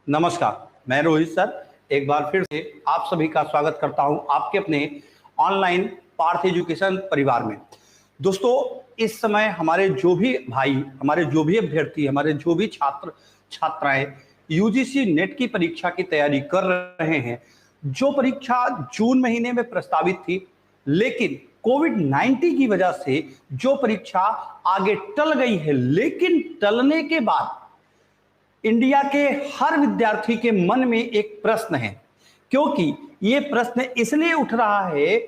नमस्कार, मैं रोहित सर एक बार फिर से आप सभी का स्वागत करता हूं आपके अपने ऑनलाइन पार्थ एजुकेशन परिवार में। दोस्तों, इस समय हमारे जो भी भाई, हमारे जो भी अभ्यर्थी, हमारे जो भी छात्र छात्राएं यूजीसी नेट की परीक्षा की तैयारी कर रहे हैं, जो परीक्षा जून महीने में प्रस्तावित थी, लेकिन कोविड-19 की वजह से जो परीक्षा आगे टल गई है, लेकिन टलने के बाद इंडिया के हर विद्यार्थी के मन में एक प्रश्न है, क्योंकि ये प्रश्न इसलिए उठ रहा है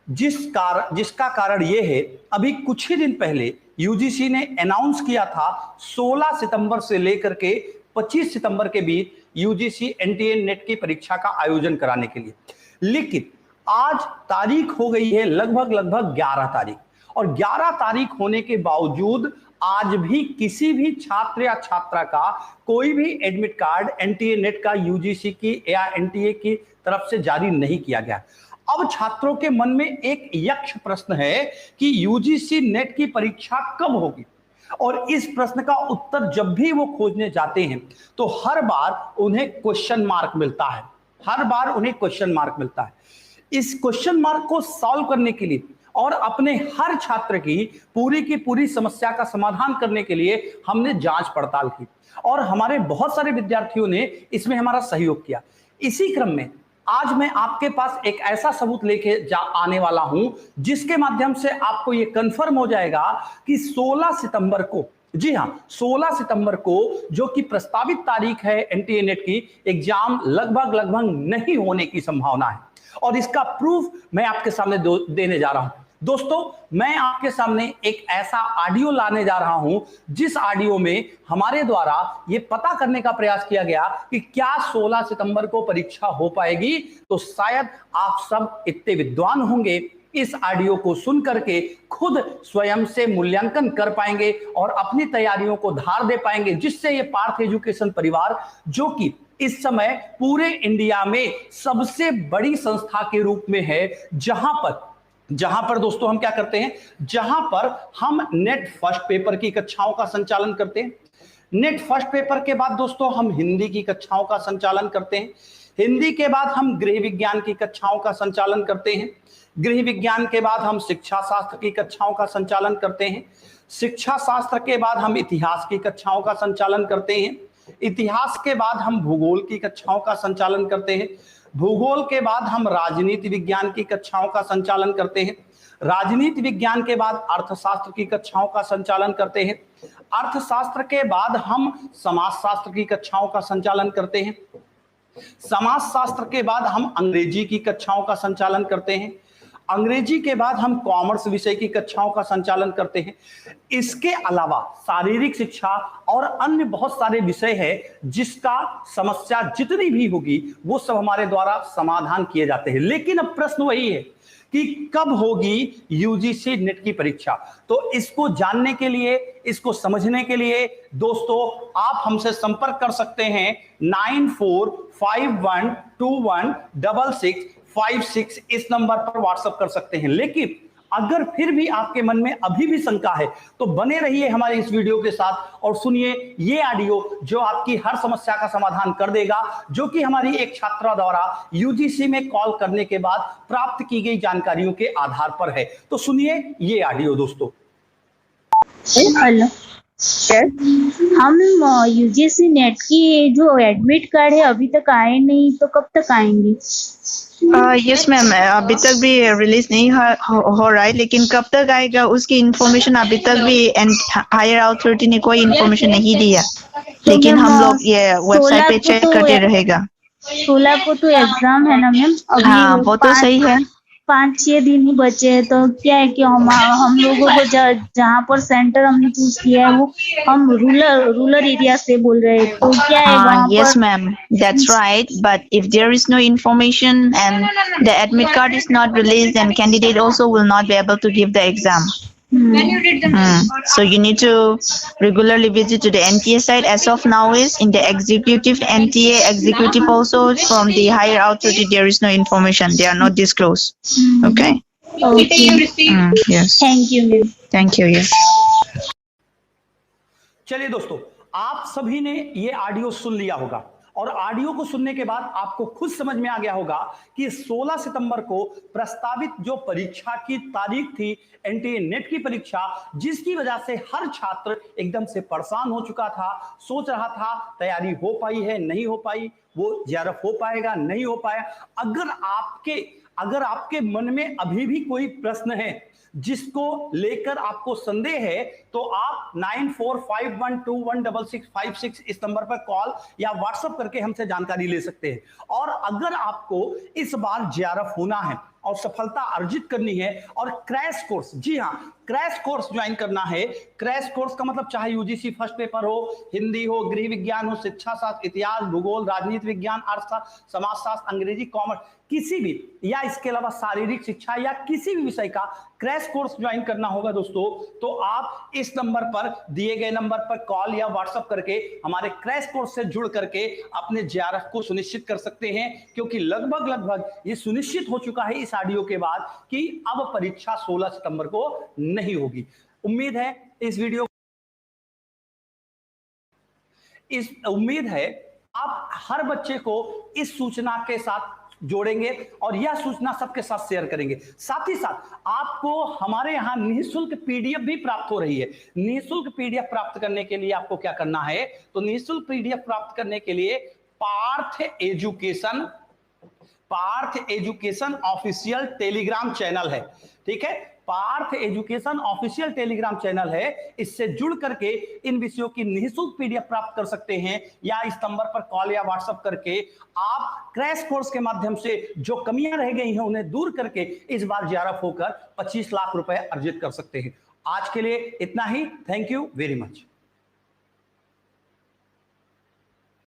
जिसका कारण ये है, अभी कुछ ही दिन पहले यूजीसी ने अनाउंस किया था 16 सितंबर से लेकर के 25 सितंबर के बीच यूजीसी एनटीए नेट की परीक्षा का आयोजन कराने के लिए। लेकिन आज तारीख हो गई है लगभग 11 तारीख, और 11 तारीख होने के बावजूद आज भी किसी भी छात्र या छात्रा का कोई भी एडमिट कार्ड एनटीए नेट का यूजीसी की या एनटीए की तरफ से जारी नहीं किया गया। अब छात्रों के मन में एक यक्ष प्रश्न है कि यूजीसी नेट की परीक्षा कब होगी, और इस प्रश्न का उत्तर जब भी वो खोजने जाते हैं तो हर बार उन्हें क्वेश्चन मार्क मिलता है, हर बार उन्हें क्वेश्चन मार्क मिलता है। इस क्वेश्चन मार्क को सॉल्व करने के लिए और अपने हर छात्र की पूरी समस्या का समाधान करने के लिए हमने जांच पड़ताल की, और हमारे बहुत सारे विद्यार्थियों ने इसमें हमारा सहयोग किया। इसी क्रम में आज मैं आपके पास एक ऐसा सबूत लेके आने वाला हूं जिसके माध्यम से आपको यह कंफर्म हो जाएगा कि 16 सितंबर को, जी हां, 16 सितंबर को जो कि प्रस्तावित तारीख है एनटीए नेट की, एग्जाम लगभग नहीं होने की संभावना है। और इसका प्रूफ मैं आपके सामने देने जा रहा हूं। दोस्तों, मैं आपके सामने एक ऐसा ऑडियो लाने जा रहा हूं जिस ऑडियो में हमारे द्वारा यह पता करने का प्रयास किया गया कि क्या 16 सितंबर को परीक्षा हो पाएगी। तो शायद आप सब इतने विद्वान होंगे, इस ऑडियो को सुन करके खुद स्वयं से मूल्यांकन कर पाएंगे और अपनी तैयारियों को धार दे पाएंगे, जिससे ये पार्थ एजुकेशन परिवार, जो कि इस समय पूरे इंडिया में सबसे बड़ी संस्था के रूप में है, जहां पर दोस्तों हम क्या करते हैं, जहां पर हम नेट फर्स्ट पेपर की कक्षाओं का संचालन करते हैं। नेट फर्स्ट पेपर के बाद दोस्तों हम हिंदी की कक्षाओं का संचालन करते हैं। हिंदी के बाद हम गृह विज्ञान की कक्षाओं का संचालन करते हैं। गृह विज्ञान के बाद हम शिक्षा शास्त्र की कक्षाओं का संचालन करते हैं। शिक्षा शास्त्र के बाद हम इतिहास की कक्षाओं का संचालन करते हैं। इतिहास के बाद हम भूगोल की कक्षाओं का संचालन करते हैं। भूगोल के बाद हम राजनीति विज्ञान की कक्षाओं का संचालन करते हैं। राजनीति विज्ञान के बाद अर्थशास्त्र की कक्षाओं का संचालन करते हैं। अर्थशास्त्र के बाद हम समाजशास्त्र की कक्षाओं का संचालन करते हैं। समाजशास्त्र के बाद हम अंग्रेजी की कक्षाओं का संचालन करते हैं। अंग्रेजी के बाद हम कॉमर्स विषय की कक्षाओं का संचालन करते हैं। इसके अलावा शारीरिक शिक्षा और अन्य बहुत सारे विषय हैं जिसका समस्या जितनी भी होगी वो सब हमारे द्वारा समाधान किए जाते हैं। लेकिन अब प्रश्न वही है कि कब होगी यूजीसी नेट की परीक्षा। तो इसको जानने के लिए, इसको समझने के लिए दोस्तों आप हमसे संपर्क कर सकते हैं 9451216656 इस नंबर पर व्हाट्सएप कर सकते हैं। लेकिन अगर फिर भी आपके मन में अभी भी शंका है तो बने रहिए हमारे इस वीडियो के साथ और सुनिए ये ऑडियो जो आपकी हर समस्या का समाधान कर देगा, जो कि हमारी एक छात्रा द्वारा यूजीसी में कॉल करने के बाद प्राप्त की गई जानकारियों के आधार पर है। तो सुनिए ये ऑडियो दोस्तों। हेलो, हम यूजीसी नेट की जो एडमिट कार्ड है अभी तक आए नहीं, तो कब तक आएंगे? यस मैम, अभी तक भी रिलीज नहीं हो रहा है, लेकिन कब तक आएगा उसकी इंफॉर्मेशन अभी तक भी हायर अथॉरिटी ने कोई इंफॉर्मेशन नहीं दिया। लेकिन हम लोग ये वेबसाइट पे चेक करते रहेगा। 16 को तो एग्जाम है ना मैम? हाँ, वो तो सही है। 5-6 दिन ही बचे हैं, तो क्या है कि हम लोगों को जहाँ पर सेंटर हमने चूज किया है वो हम रूरल एरिया से बोल रहे हैं, तो क्या है वहाँ पर? Yes ma'am, that's right, but if there is no information and the admit card is not released, then candidate also will not be able to give the exam. When you did the So you need to regularly visit to the NTA site. As of now is in the executive NTA executive also from the higher authority there is no information. They are not disclosed. Okay. Okay. Yes. Thank you ma'am. Thank you. Yes. चलिए दोस्तों, आप सभी ने ये audio सुन लिया होगा। और audio को सुनने के बाद आपको खुद समझ में आ गया होगा कि 16 सितंबर को प्रस्तावित जो परीक्षा की तारीख थी, एनटीए नेट की परीक्षा, जिसकी वजह से हर छात्र एकदम से परेशान हो चुका था, सोच रहा था तैयारी हो पाई है नहीं हो पाई, वो जेआरएफ हो पाएगा नहीं हो पाया। अगर आपके मन में अभी भी कोई प्रश्न है जिसको लेकर आपको संदेह है, तो आप 9451216656 इस नंबर पर कॉल या व्हाट्सएप करके हमसे जानकारी ले सकते हैं। और अगर आपको इस बार जेआरएफ होना है और सफलता अर्जित करनी है और क्रैश कोर्स, जी हाँ, क्रैश कोर्स ज्वाइन करना है। क्रैश कोर्स का मतलब चाहे यूजीसी फर्स्ट पेपर हो, हिंदी हो, गृह विज्ञान हो, शिक्षा शास्त्र, इतिहास, भूगोल, राजनीति विज्ञान, अर्थशास्त्र, समाजशास्त्र, अंग्रेजी, कॉमर्स, किसी भी, या इसके अलावा शारीरिक शिक्षा या किसी भी विषय का क्रैश कोर्स ज्वाइन करना होगा दोस्तों, तो आप इस नंबर पर, दिए गए नंबर पर कॉल या व्हाट्सएप करके हमारे क्रैश कोर्स से जुड़ करके अपने जेआरएफ को सुनिश्चित कर सकते हैं। क्योंकि लगभग ये सुनिश्चित हो चुका है इस ऑडियो के बाद कि अब परीक्षा 16 सितंबर को नहीं होगी। उम्मीद है आप हर बच्चे को इस सूचना के साथ जोड़ेंगे और यह सूचना सबके साथ शेयर करेंगे। साथ ही साथ आपको हमारे यहां निःशुल्क पीडीएफ भी प्राप्त हो रही है। निःशुल्क पीडीएफ प्राप्त करने के लिए आपको क्या करना है, तो निःशुल्क पीडीएफ प्राप्त करने के लिए Parth education official telegram channel है, ठीक है, Parth education official telegram channel है। इससे जुड़ करके इन विषयों की निःशुल्क पीडीएफ प्राप्त कर सकते हैं, या इस नंबर पर कॉल या व्हाट्सएप करके आप क्रैश कोर्स के माध्यम से जो कमियां रह गई हैं उन्हें दूर करके इस बार जेआरएफ होकर 25 लाख रुपए अर्जित कर सकते हैं। आज के लिए इतना ही। Thank you very much.